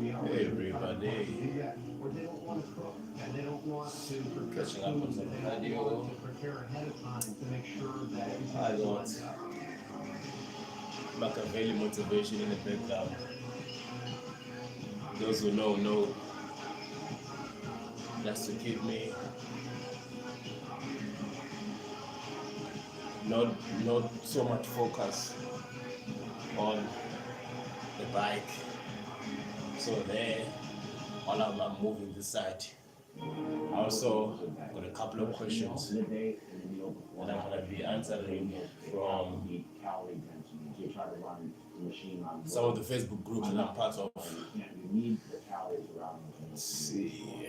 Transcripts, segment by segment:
everybody. Catching up on some cardio. I got Machiavelli motivation in the background. Those who know that's to keep me not so much focus on the bike. So there, while I'm moving this side, I also got a couple of questions that I'm gonna be answering from some of the Facebook groups that I'm part of. Let's see.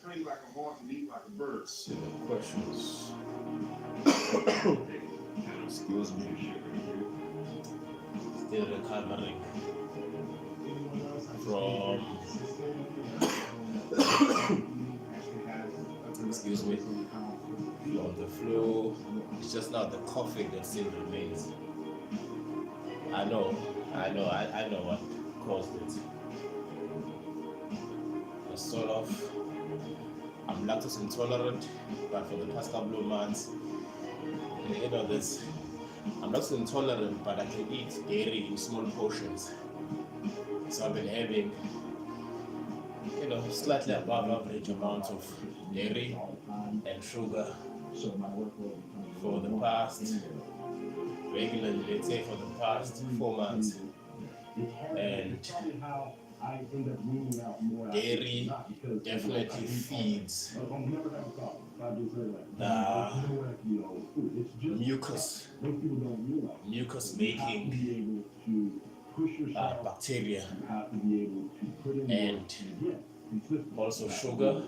Train like a horse and eat like a bird. See the questions. Excuse me. Still recovering from excuse me from the flu. It's just now the coughing that still remains. I know what caused it. It's sort of I'm lactose intolerant, but for the past couple of months, this I'm lactose intolerant, but I can eat dairy in small portions. So I've been having, slightly above average amount of dairy and sugar for the past, regularly, let's say for the past 4 months. And dairy definitely feeds the mucus making bacteria, and also sugar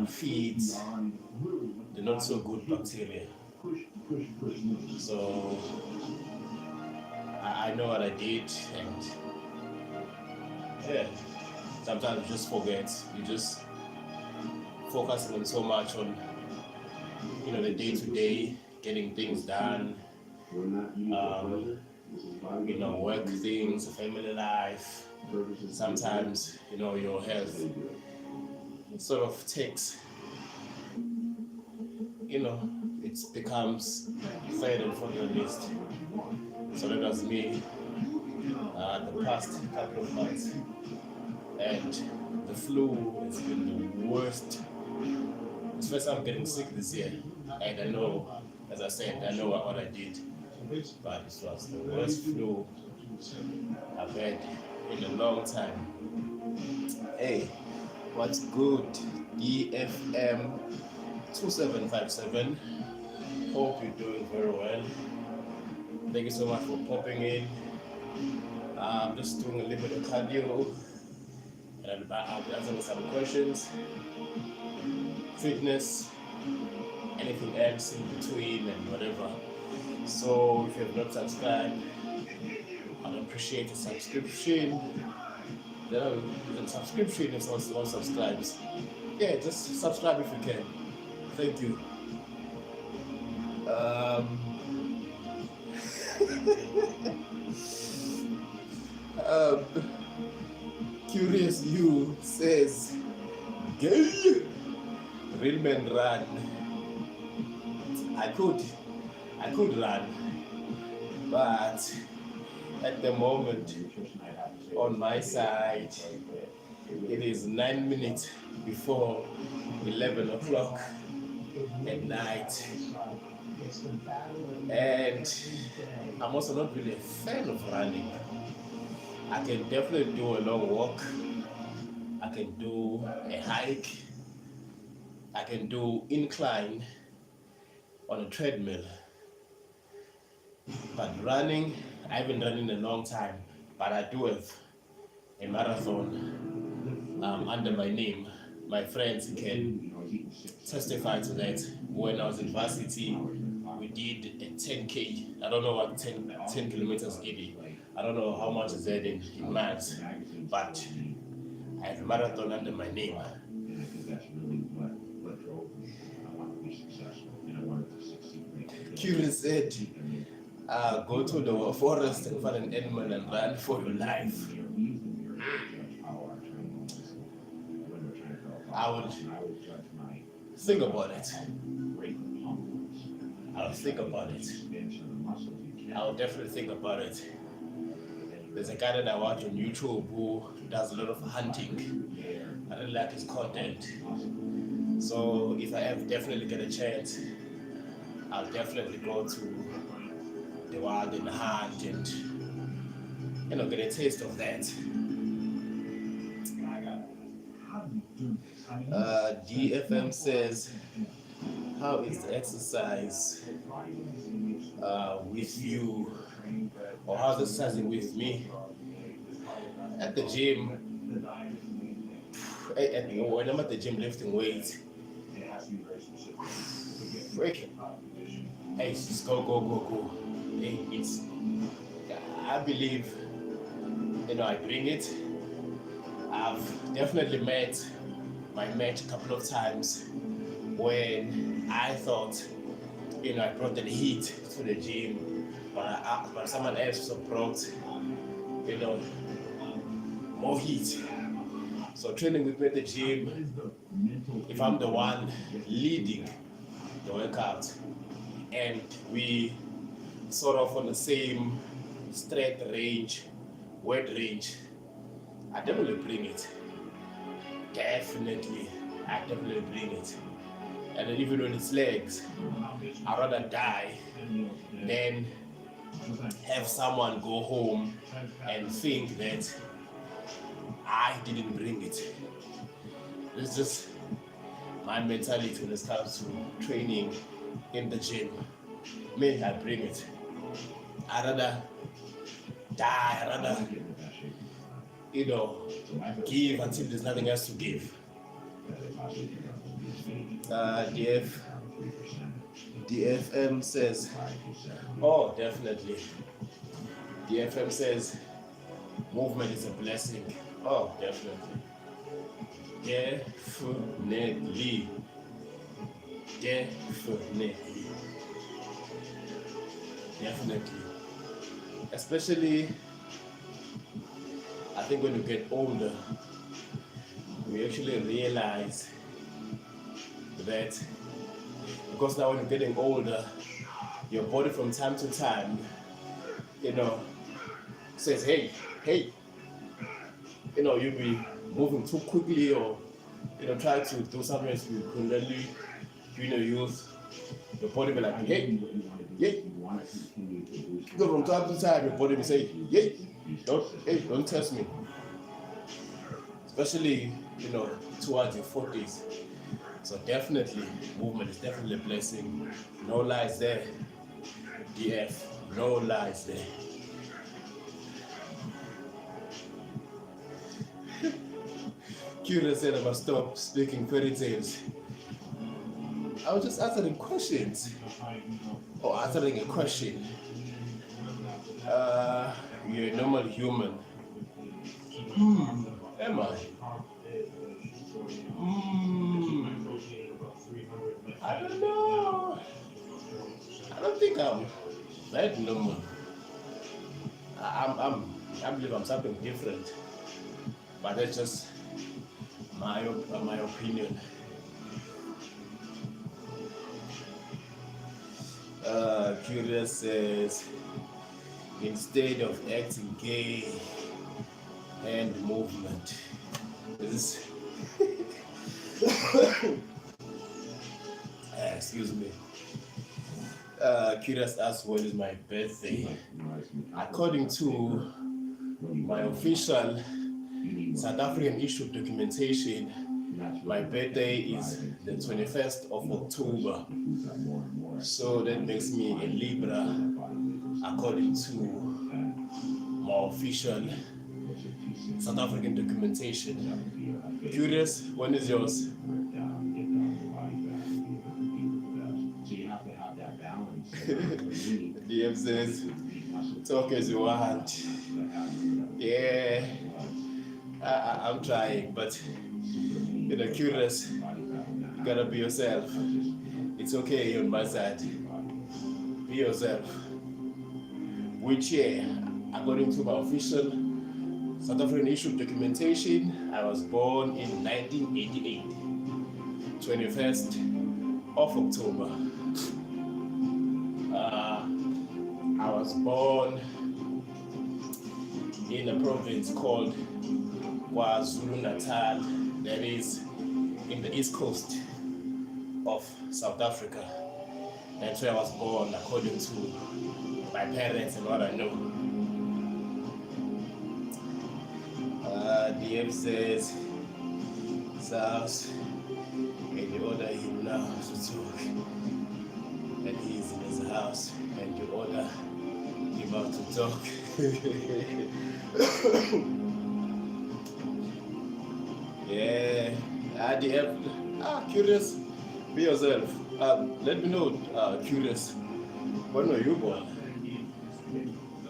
feeds the not so good bacteria. So I know what I did, and sometimes you just forget. You just focusing on so much on the day-to-day, getting things done, work things, family life. Sometimes your health sort of takes it becomes third and fourth on the list. So that was me the past couple of months, and the flu has been the worst. It's the first time I'm getting sick this year, and I know, as I said, I know what I did, but it was the worst flu I've had in a long time. Hey, what's good? DFM 2757. Hope you're doing very well. Thank you so much for popping in. I'm just doing a little bit of cardio, and I'll be answering some questions, fitness, anything else in between, and whatever. So if you have not subscribed, I'd appreciate a subscription. Then a subscription if someone subscribes. Yeah, just subscribe if you can. Thank you. Curious You says, "Gay, real men run." I could run, but at the moment, on my side, it is 9 minutes before 11 o'clock at night, and I'm also not really a fan of running. I can definitely do a long walk, I can do a hike, I can do incline on a treadmill, but running, I haven't run in a long time, but I do have a marathon under my name. My friends can testify to that. When I was in varsity, we did a 10K. I don't know what 10 kilometers is. I don't know how much is that in miles, but I have a marathon under my name. Kieran said, Go to the forest and find an animal and run for your life. I would think about it. I'll think about it. I'll definitely think about it. There's a guy that I watch on YouTube who does a lot of hunting. I really like his content. So if I ever definitely get a chance, I'll definitely go to the wild and hunt and get a taste of that. DFM says, how is the exercise with you, or how's the exercising with me? At the gym, when I'm at the gym lifting weights, hey, just go. Hey, I believe, I bring it. I've definitely met my match a couple of times when I thought, I brought the heat to the gym, but someone else also brought, more heat. So training with me at the gym, if I'm the one leading the workout, and we sort of on the same strength range, weight range, I definitely bring it. I definitely bring it. And then even when it's legs, I'd rather die than have someone go home and think that I didn't bring it. It's just my mentality when it comes to training in the gym. Me, I bring it. I'd rather die, I'd rather, give until there's nothing else to give. DFM says, oh, definitely. DFM says, movement is a blessing. Oh, definitely. Definitely. Especially, I think when you get older, we actually realize that, because now when you're getting older, your body from time to time, says, hey, you'll be moving too quickly, or, try to do something as you currently during your youth. Your body will be like, hey. So from time to time, your body will say, don't test me. Especially, towards your 40s. So definitely, movement is definitely a blessing. No lies there. DF, no lies there. QnA said I must stop speaking fairy tales. I was just answering questions. Or answering a question. You're a normal human. Am I? I don't know. I don't think I'm that normal. I believe I'm something different. But that's just my opinion. Curious says, instead of acting gay, hand movement. This excuse me. Curious asks, when is my birthday? According to my official South African issued documentation, my birthday is the 21st of October. So that makes me a Libra, according to my official South African documentation. Curious, when is yours? DM says, talk as you want. Yeah, I'm trying, but curious, you gotta be yourself. It's okay on my side. Be yourself. which year, according to my official South African issued documentation, I was born in 1988, 21st of October. I was born in a province called KwaZulu-Natal, that is in the east coast of South Africa. That's where I was born, according to my parents and what I know. DM says, South, and you order him now to talk, and he's in his house, and you order him out to talk. Yeah, DM, curious, be yourself. Let me know, curious, when were you born?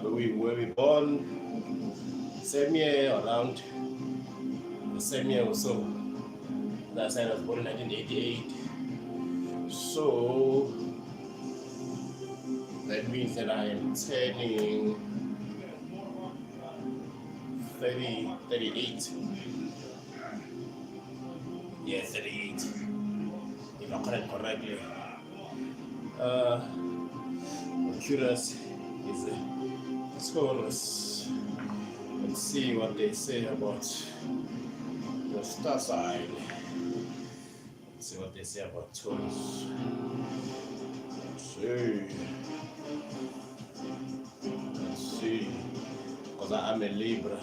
Were we born same year, around the same year or so? That side I was born in 1988. So that means that I am turning 38. Yeah, 38. If I count correctly. Curious is a Taurus. Let's see what they say about the star sign. Let's see what they say about Taurus. Let's see. Because I'm a Libra.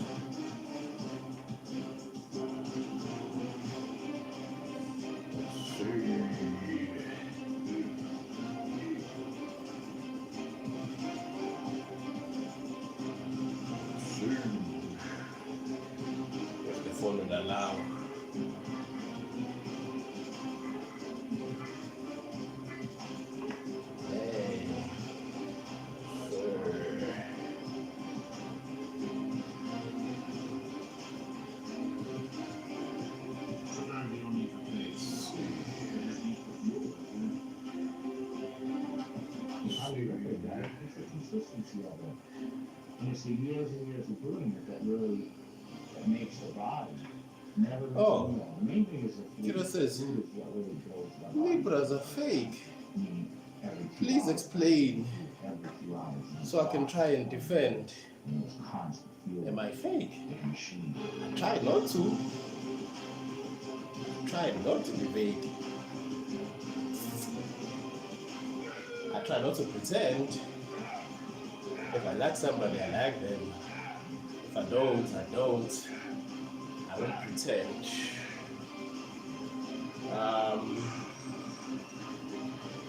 Consistency of it. And it's the years and years of doing it that makes the body. Never the main thing is the Kira says, Libras are fake. Please explain so I can try and defend. Am I fake? I try not to. Try not to be vague. I try not to pretend. If I like somebody, I like them. If I don't, I don't. I won't pretend.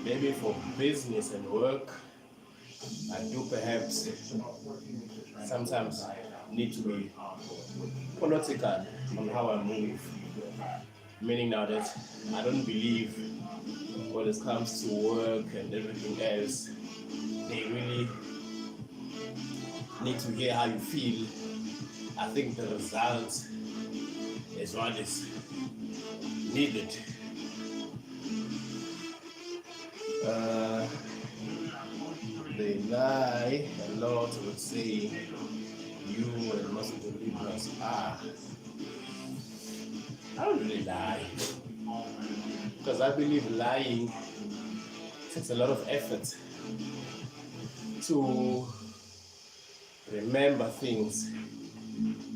Maybe for business and work, I do perhaps sometimes need to be political on how I move. Meaning now that I don't believe when it comes to work and everything else, they really need to hear how you feel. I think the result is what is needed. They lie a lot with saying you and most of the Libras are. I don't really lie, because I believe lying takes a lot of effort to remember things.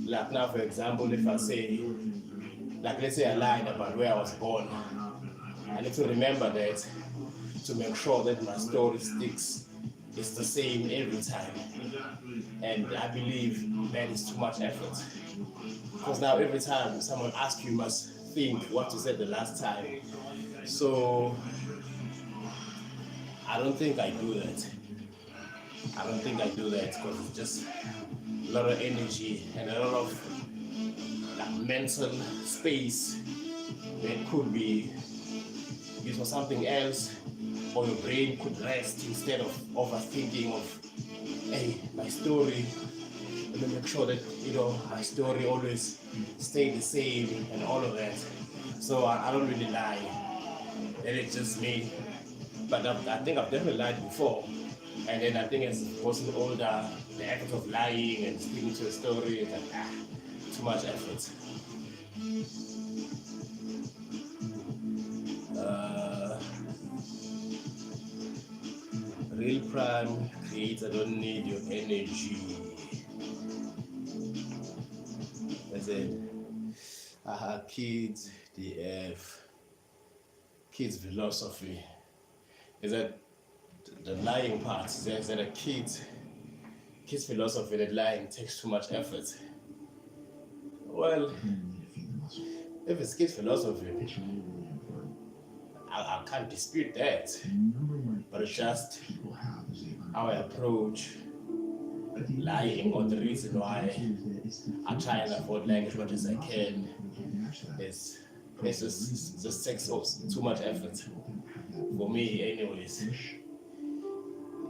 Like now, for example, if I say, like let's say I lied about where I was born, I need to remember that to make sure that my story sticks. It's the same every time. And I believe that is too much effort. Because now every time someone asks you, you must think what you said the last time. So I don't think I do that. I don't think I do that because it's just a lot of energy and a lot of like mental space that could be used for something else, or your brain could rest instead of overthinking of, hey, my story. Let me make sure that, you know, my story always stay the same and all of that. So I don't really lie. And it's just me. But I think I've definitely lied before. And then I think as person older, the effort of lying and sticking to a story is like too much effort. Uh, Real prime creates I don't need your energy. I said, kids, DF, kids philosophy. Is that the lying part? Is that a kids philosophy that lying takes too much effort? Well, if it's kids philosophy, I can't dispute that. But it's just how I approach lying, or the reason why I try and avoid lying as much as I can is just takes too much effort for me, anyways.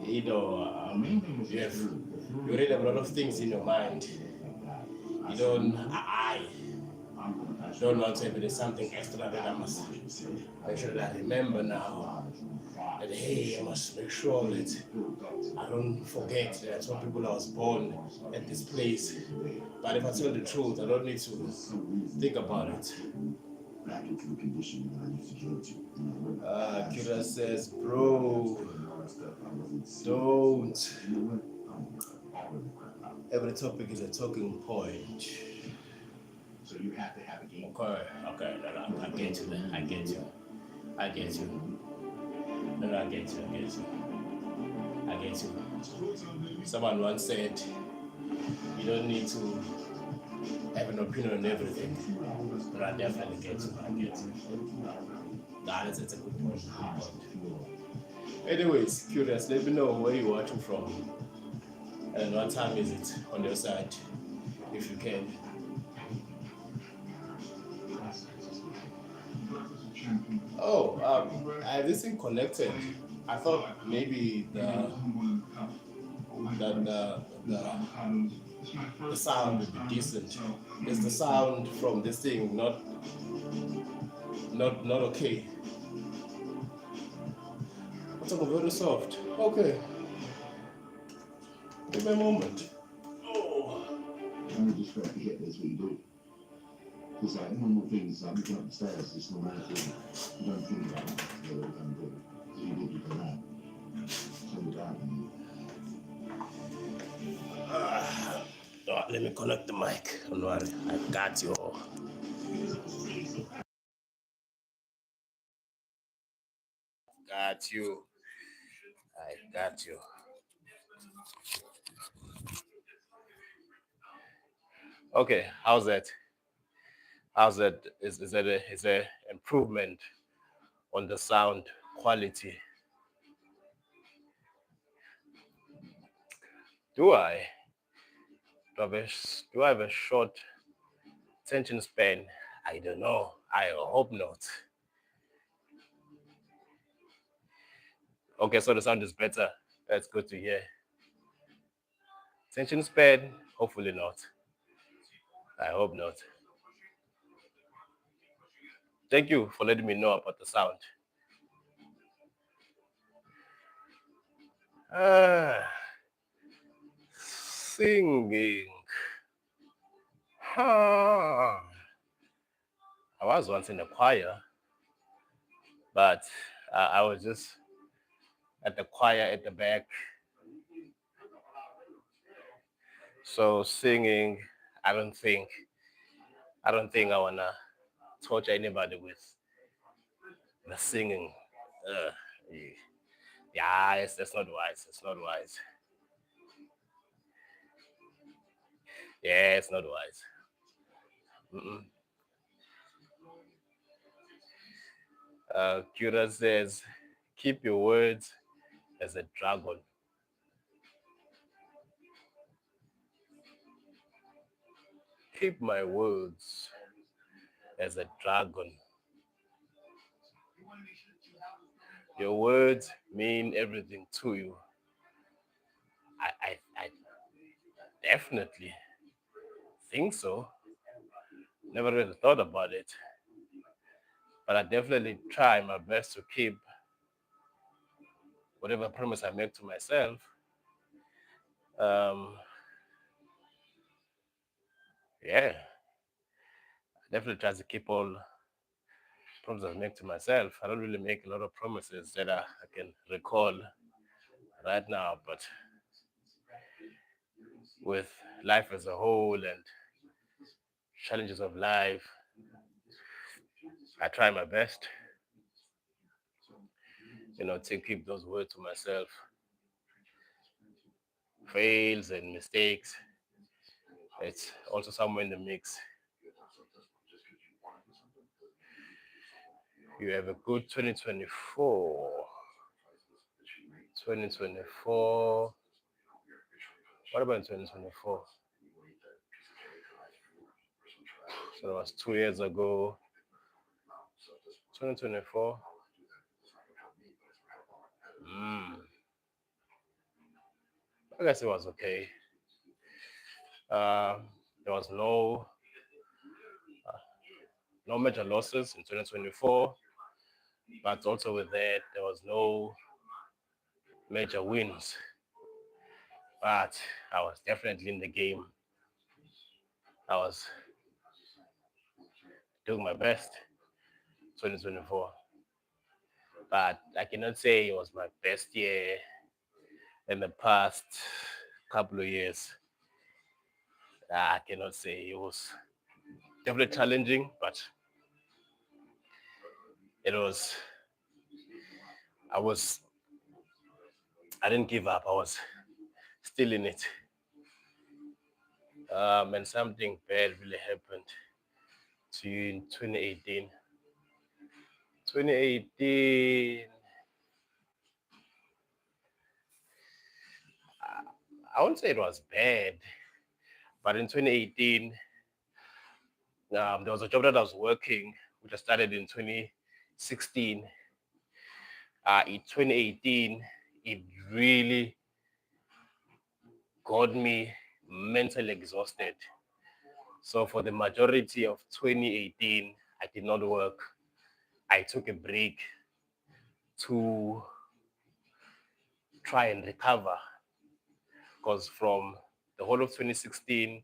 You know, you read a lot of things in your mind. You don't, I don't want to, if it is something extra that I must make sure that I remember now. That hey, I must make sure that I don't forget that I told people I was born at this place. But if I tell the truth, I don't need to think about it. Kira says, bro, don't. Every topic is a talking point. So you have to have a game. Okay, no, I get you. I get you. I get you. No, I get you. I get you. Someone once said, you don't need to have an opinion on everything. But I definitely get you. I get you. That's a good point. Anyways, curious, let me know where you're watching from and what time is it on your side, if you can. Oh, I have this thing connected. I thought maybe the sound would be decent. Is the sound from this thing not okay? What's talking very soft? Okay. Give me a moment. Oh. I'm just trying to get this what you do. Because like one more thing is like looking up the stairs, it's not anything you don't think about it, so you can do it. So you do for that. So you don't. Let me connect the mic. Don't worry, I got you. Got you. I got you. Okay, how's that? How's that? Is there improvement on the sound quality? Do I? Do I have a short attention span? I don't know. I hope not. Okay, so the sound is better. That's good to hear. Attention span? Hopefully not. I hope not. Thank you for letting me know about the sound. Singing. I was once in a choir, but I was just at the choir at the back. So singing, I don't think I wanna torture anybody with the singing. Yeah, that's not wise. It's not wise. Yeah, it's not wise. Kira says, keep your words as a dragon. Keep my words as a dragon. Your words mean everything to you. I definitely think so. Never really thought about it. But I definitely try my best to keep whatever promise I make to myself, um, yeah, I definitely try to keep all promises I make to myself. I don't really make a lot of promises that I can recall right now, but with life as a whole and challenges of life, I try my best, to keep those words to myself. Fails and mistakes, it's also somewhere in the mix. You have a good 2024. 2024. What about in 2024? So that was 2 years ago. 2024. I guess it was okay. Uh, there was no major losses in 2024, but also with that, there was no major wins. But I was definitely in the game. I was doing my best 2024. But I cannot say it was my best year in the past couple of years. I cannot say it was definitely challenging, but it was. I was. I didn't give up. I was still in it. And something bad really happened to you in 2018. 2018. I won't say it was bad, but in 2018, there was a job that I was working, which I started in 2016. In 2018, it really got me mentally exhausted. So for the majority of 2018, I did not work. I took a break to try and recover because from the whole of 2016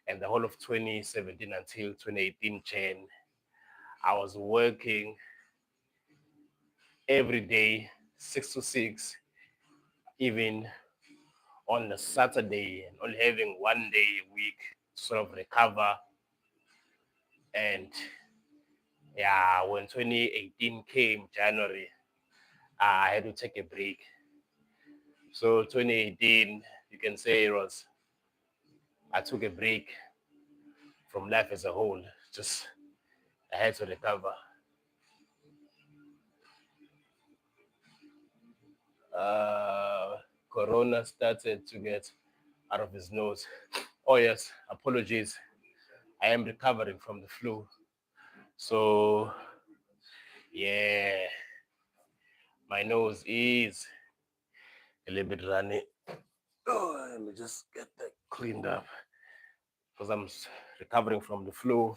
and the whole of 2017 until 2018 Jan, I was working every day, 6 to 6, even on a Saturday, and only having one day a week to sort of recover. And yeah, when 2018 came, January, I had to take a break. So 2018, you can say it was, I took a break from life as a whole. Just, I had to recover. Uh, Corona started to get out of his nose. Oh yes, apologies. I am recovering from the flu. So yeah, my nose is a little bit runny. Oh, let me just get that cleaned up because I'm recovering from the flu.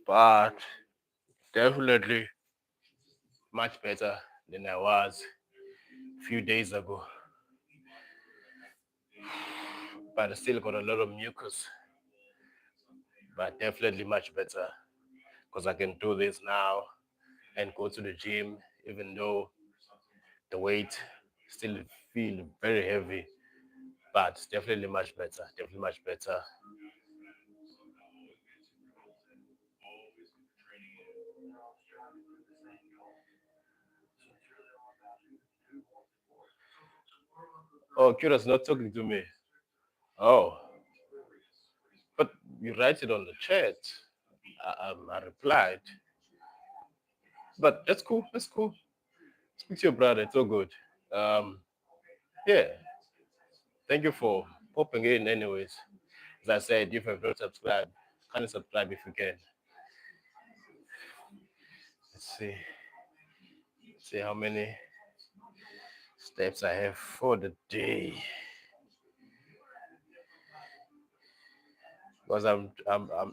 But definitely much better than I was a few days ago. But I still got a lot of mucus. But definitely much better because I can do this now and go to the gym, even though the weight still feel very heavy. But it's definitely much better. Definitely much better. Oh, Kira's not talking to me. Oh, but you write it on the chat. I replied. But that's cool. That's cool. Speak to your brother. It's all good. Um, yeah. Thank you for popping in, anyways. As I said, if you have not subscribed, kindly subscribe if you can. Let's see. Let's see how many steps I have for the day. Because I'm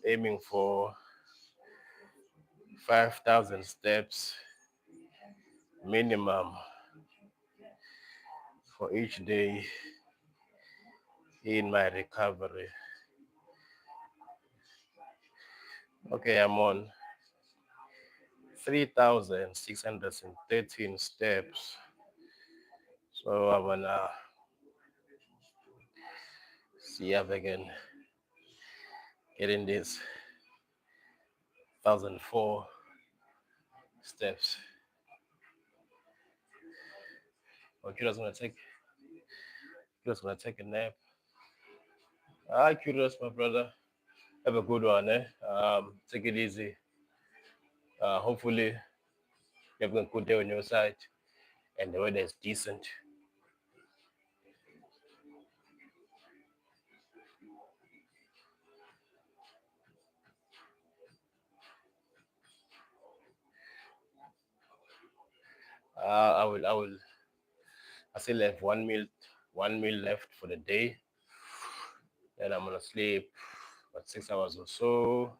aiming for 5,000 steps minimum. for each day in my recovery. Okay, I'm on 3,613 steps. So I'm gonna see if I can get in this 1,004 steps. Okay, just gonna take a nap. Hi, Curious, my brother. Have a good one, eh? Take it easy. Hopefully, you have a good day on your side and the weather is decent. I still have 1 meal left for the day. Then I'm gonna sleep about 6 hours or so.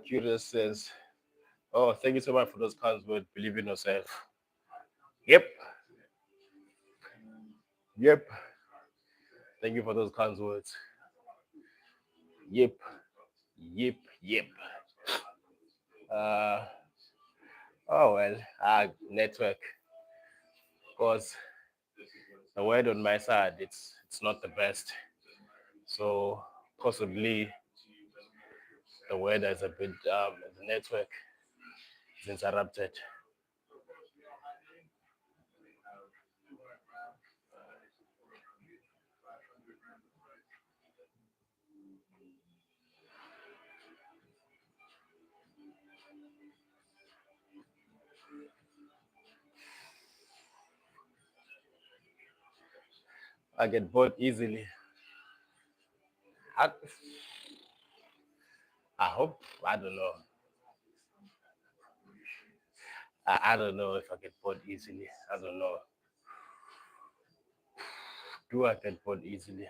Curious says, "Oh, thank you so much for those kinds words. Believe in yourself." Yep, yep. Thank you for those kinds words. Yep, yep, yep. Uh, oh well, network. Of course, the word on my side, it's not the best. So possibly the weather is a bit the network is interrupted. I get bored easily. I, I hope I don't know. I don't know if I get bored easily. I don't know. Do I get bored easily?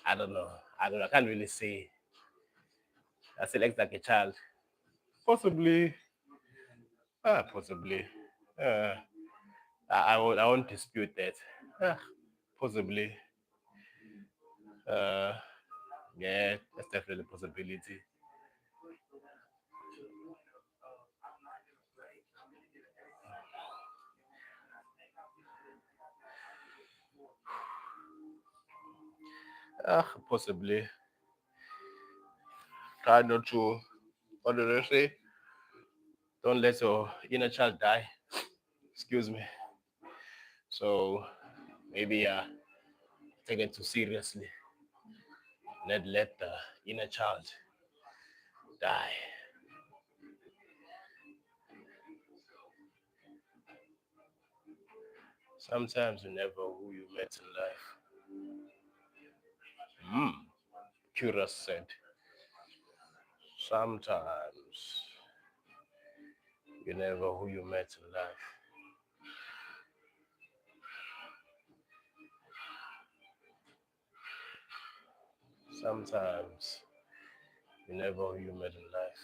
I don't know. I don't know. I can't really say. I still act like a child. Possibly. Possibly. Uh, I won't dispute that. Ah, possibly. Uh, yeah, that's definitely a possibility. Possibly. Try not to. What do they say? Don't let your inner child die. Excuse me. So maybe take it too seriously. Not let the inner child die. Sometimes you never who you met in life. Hmm. Curious said. Sometimes you never who you met in life. Sometimes you never who you met in life.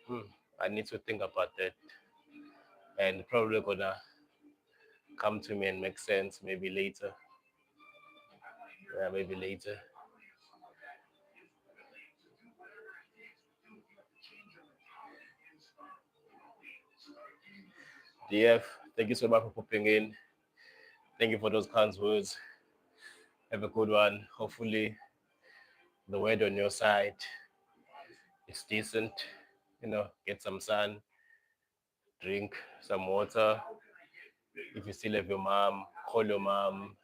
Hmm. I need to think about that and probably gonna come to me and make sense maybe later. Yeah, maybe later. DF, thank you so much for popping in. Thank you for those kind words. Have a good one. Hopefully the weather on your side is decent. Get some sun, drink some water. If you still have your mom, call your mom.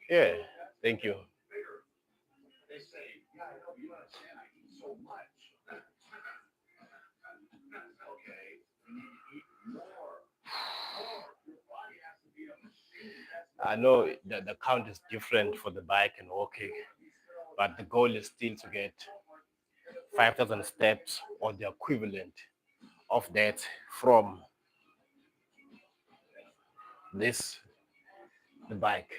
Yeah, thank you. I know that the count is different for the bike and walking, but the goal is still to get 5,000 steps or the equivalent of that from this the bike.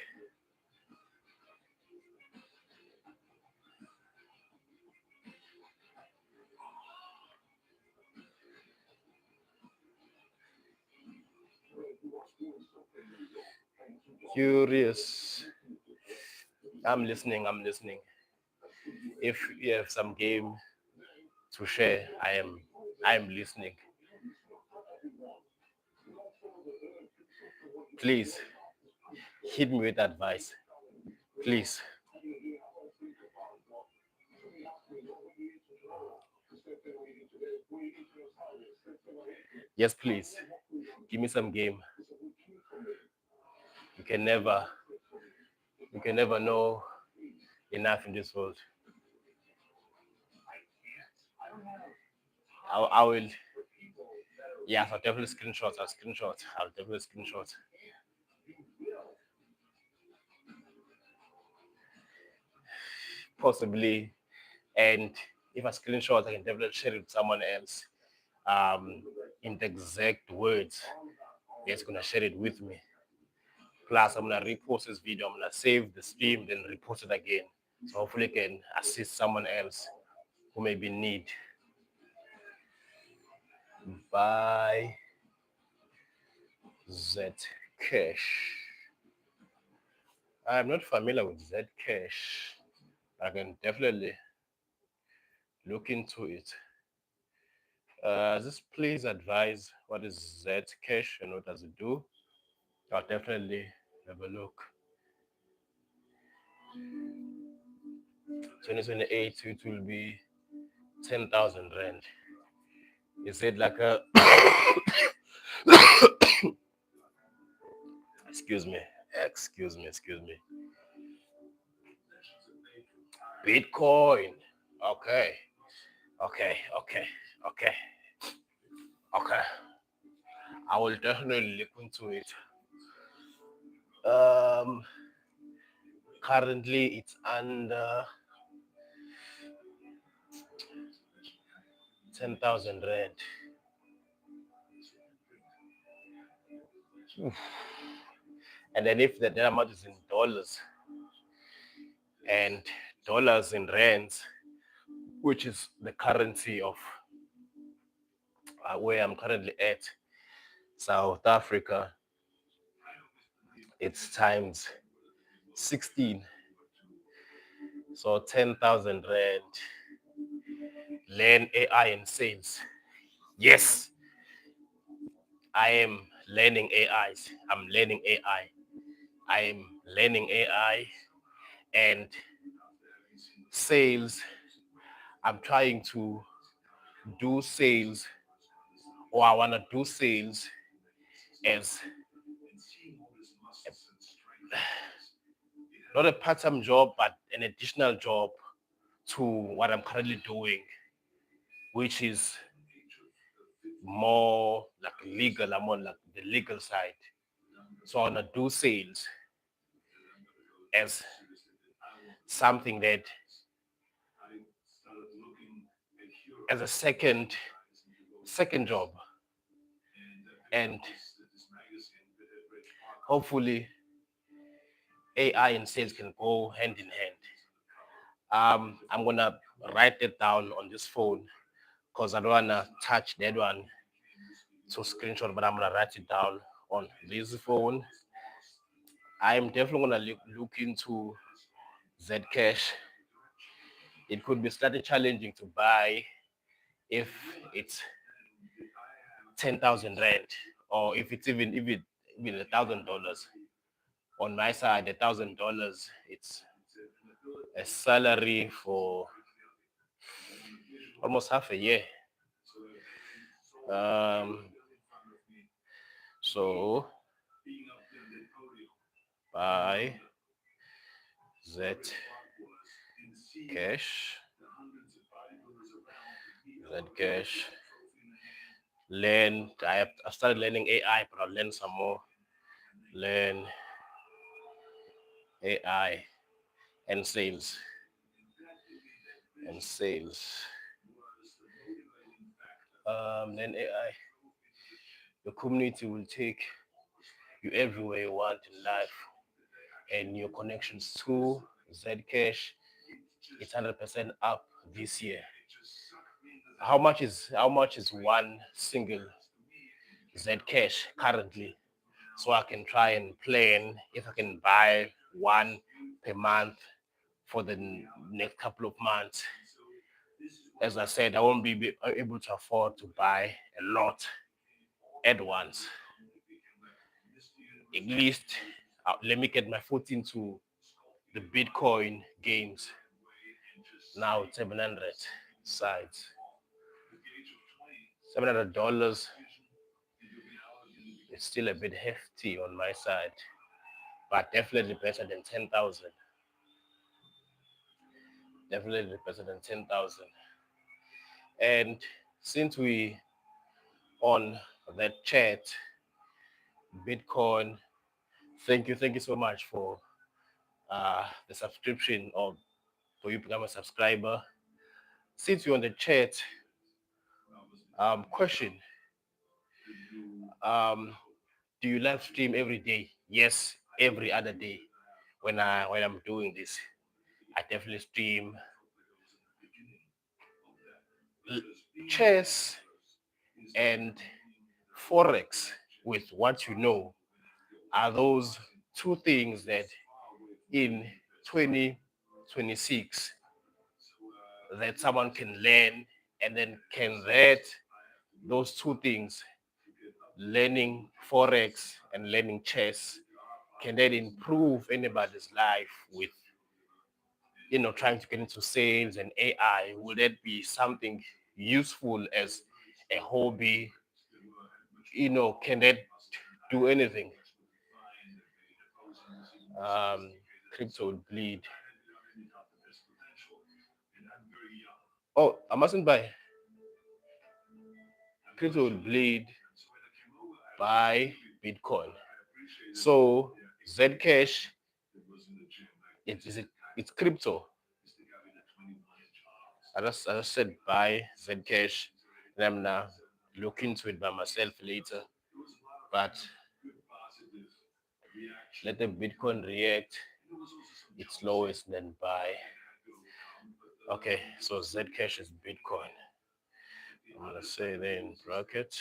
Curious. I'm listening. I'm listening. If you have some game to share, I am listening. Please hit me with advice. Please. Yes, please. Give me some game. You can never you can never know enough in this world. I will yeah, I'll definitely screenshot. I'll definitely screenshot. Possibly. And if I screenshot, I can definitely share it with someone else. In the exact words that's gonna share it with me. Plus, I'm gonna repost this video. I'm gonna save the stream, then repost it again. So hopefully, I can assist someone else who may be in need. Buy Zcash. I'm not familiar with Zcash. I can definitely look into it. Just please advise what is Zcash and what does it do? I'll definitely have a look. 2028, it will be 10,000 rand. Is it like a excuse me, excuse me. Bitcoin. Okay, okay, okay, okay. I will definitely look into it. Um, Currently it's under 10,000 rand. Oof. And then if the amount is in dollars and dollars in rands, which is the currency of where I'm currently at, South Africa, it's times 16. So 10,000 rand. Learn AI and sales. Yes, I am learning AIs. I'm learning AI. I am learning AI and sales. I'm trying to do sales, or I want to do sales as not a part-time job, but an additional job to what I'm currently doing, which is more like legal. I'm on like the legal side. So I want to do sales as something that as a second job, and hopefully AI and sales can go hand in hand. I'm gonna write it down on this phone because I don't wanna touch that one to screenshot, but I'm gonna write it down on this phone. I'm definitely gonna look into Zcash. It could be slightly challenging to buy if it's 10,000 rand, or if it's even $1,000. On my side, $1,000, it's a salary for almost half a year. So buy Z cash Zcash. I started learning AI, but I'll learn some more. Learn AI and sales. And sales. Then AI. Your community will take you everywhere you want in life, and your connections to Zcash, it's 100% up this year. How much is one single Zcash currently? So I can try and plan if I can buy one per month for the next couple of months. As I said, I won't be able to afford to buy a lot at once. At least let me get my foot into the Bitcoin games. Now it's 700 sides. $700 is still a bit hefty on my side, but definitely better than 10,000. Definitely better than 10,000. And since we on that chat, Bitcoin, thank you so much for the subscription or for you become a subscriber. Since you're on the chat, question: um, Do you live stream every day? Yes, every other day. When I'm doing this, I definitely stream chess and forex with what you know are those two things that in 2026 that someone can learn, and then can that those two things, learning forex and learning chess, can that improve anybody's life with trying to get into sales and AI? Will that be something useful as a hobby? Can that do anything? Crypto would bleed. Oh, I mustn't buy. Crypto will bleed by Bitcoin. So Zcash, it's crypto. I just said buy Zcash, and I'm now look into it by myself later. But let the Bitcoin react its lowest, then buy. Okay, so Zcash is Bitcoin. I'm gonna say there in bracket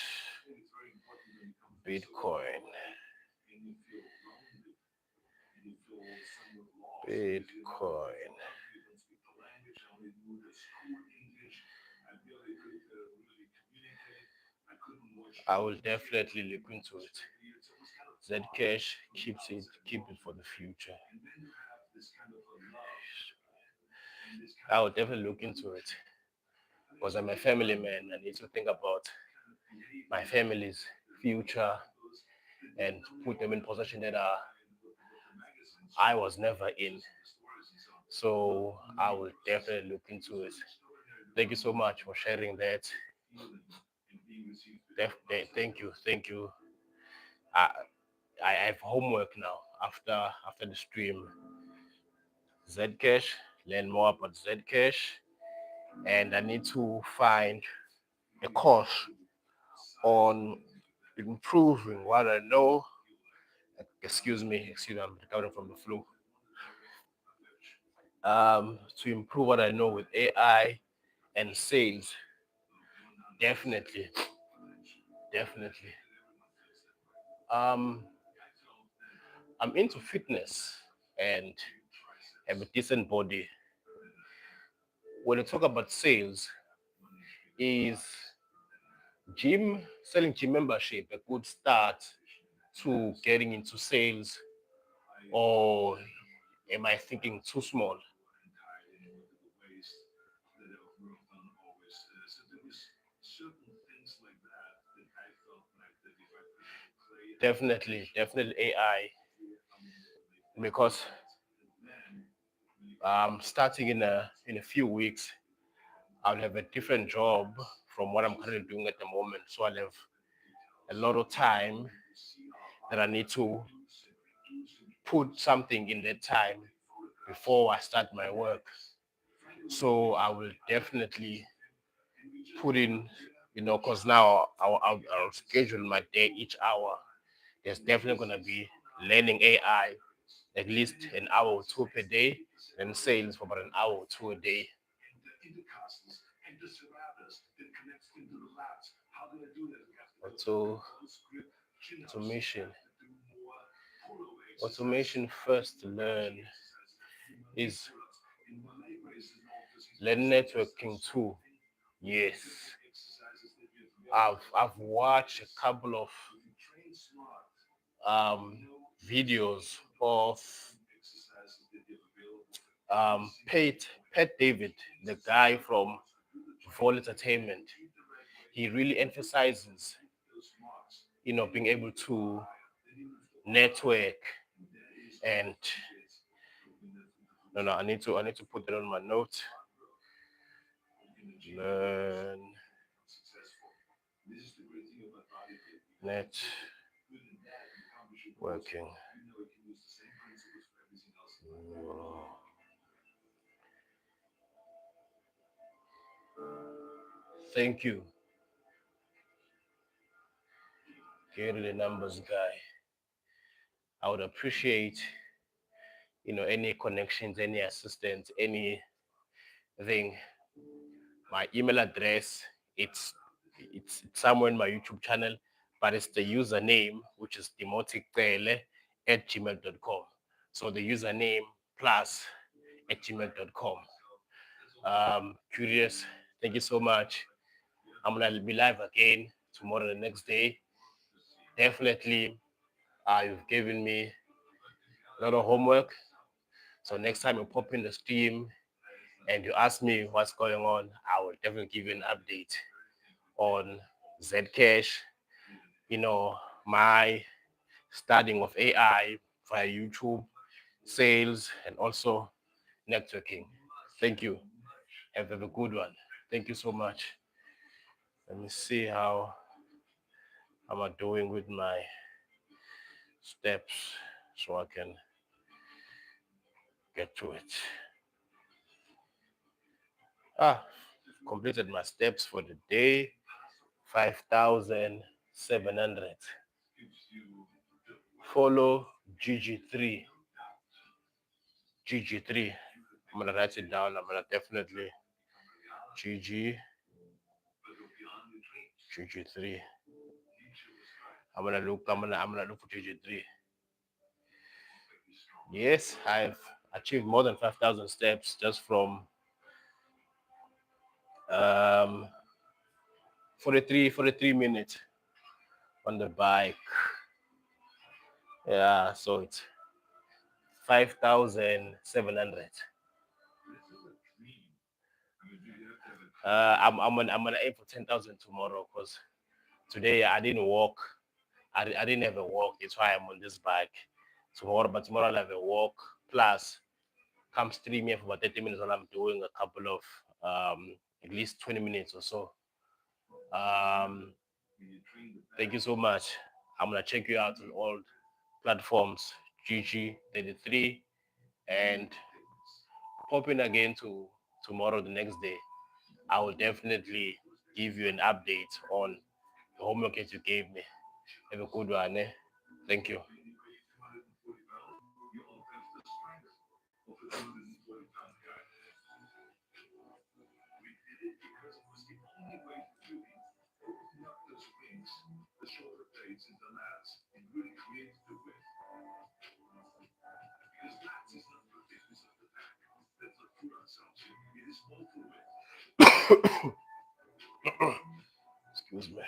Bitcoin. Bitcoin. I will definitely look into it. Zcash keep it for the future. I will definitely look into it because I'm a family man. I need to think about my family's future and put them in position that I was never in. So I will definitely look into it. Thank you so much for sharing that. Thank you. I I have homework now after the stream. Zcash, learn more about Zcash, and I need to find a course on improving what I know. Excuse me, I'm recovering from the flu. To improve what I know with AI and sales, definitely, definitely. Um, I'm into fitness and have a decent body. When you talk about sales, is selling gym membership a good start to getting into sales, or am I thinking too small? Definitely AI, because starting in a few weeks, I'll have a different job from what I'm currently doing at the moment. So I'll have a lot of time that I need to put something in that time before I start my work. So I will definitely put in, because now I'll schedule my day each hour. There's definitely going to be learning AI at least an hour or two per day, and sales for about an hour or two a day. Auto, automation. Automation first to learn is learn networking too. Yes. I've watched a couple of um, videos of Pet David, the guy from Vol Entertainment. He really emphasizes, being able to network and no, I need to put that on my note. Learn networking. Thank you. Get the numbers guy. I would appreciate, any connections, any assistance, anything. My email address, it's somewhere in my YouTube channel, but it's the username, which is demoticpele@gmail.com. So the username plus @gmail.com. Curious, thank you so much. I'm gonna be live again tomorrow, the next day. Definitely, you've given me a lot of homework. So next time you pop in the stream and you ask me what's going on, I will definitely give you an update on Zcash, my studying of AI via YouTube, sales, and also networking. Thank you. Have a good one. Thank you so much. Let me see how am I doing with my steps so I can get to it. Completed my steps for the day, 5,700. Follow GG3. GG3. I'm gonna write it down. I'm gonna definitely GG3. I'm gonna look for GG3. Yes, I've achieved more than 5,000 steps just from um 43 minutes on the bike. Yeah, so it's 5,700. I'm gonna aim for 10,000 tomorrow because today I didn't walk. I didn't have a walk. That's why I'm on this bike tomorrow. But tomorrow I'll have a walk. Plus, come stream here for about 30 minutes while I'm doing a couple of at least 20 minutes or so. Thank you so much. I'm gonna check you out on all platforms, GG33, and pop in again to tomorrow, the next day. I will definitely give you an update on the homework that you gave me. Have a good one. Thank you. Excuse me.